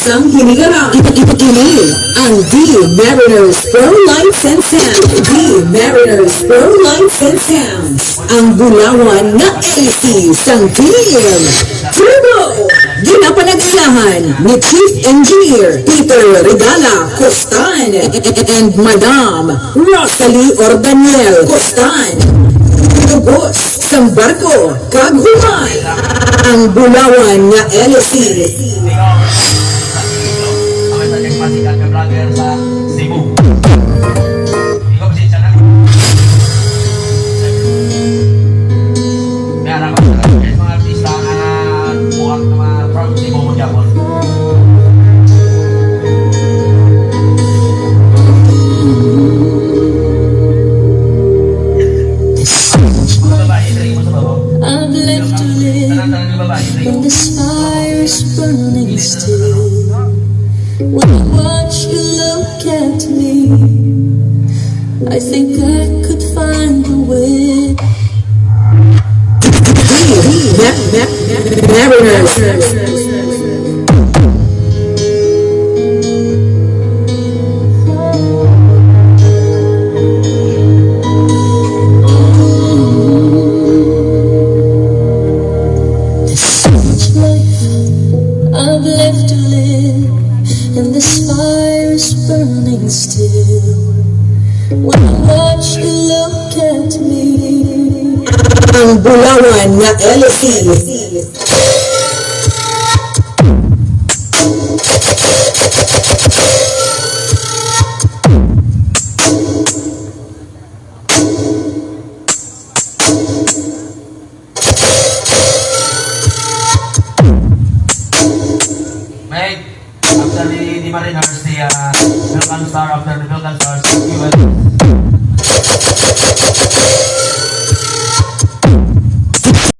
Isang hinigarang ini ang D-Mariners Pro Lights and Sound. D-Mariners Pro Lights and Sound. Ang bulawan na AC sang team. Turbo! Ginapanag-ilahan ni Chief Engineer Peter Regala Costan and Madam Rosalie Ordaniel Costan. Tubos sang barko kaghuman ang bulawan nga LC. Kami sa pasikat na vlogger sa Cebu. Ikaw ba siya na? May anak ko sa mga artista na buhak na mga from Cebu mo Japon. I've left to live when this fire is burning still. When I watch you look at me, I think I could find a way. Mariners. I've left to live, and this fire is burning still. When I watch you look at me, Ang bulawan nga LC. Meg, after the Mariners, the Vulcan Star, after the Vulcan Stars, you will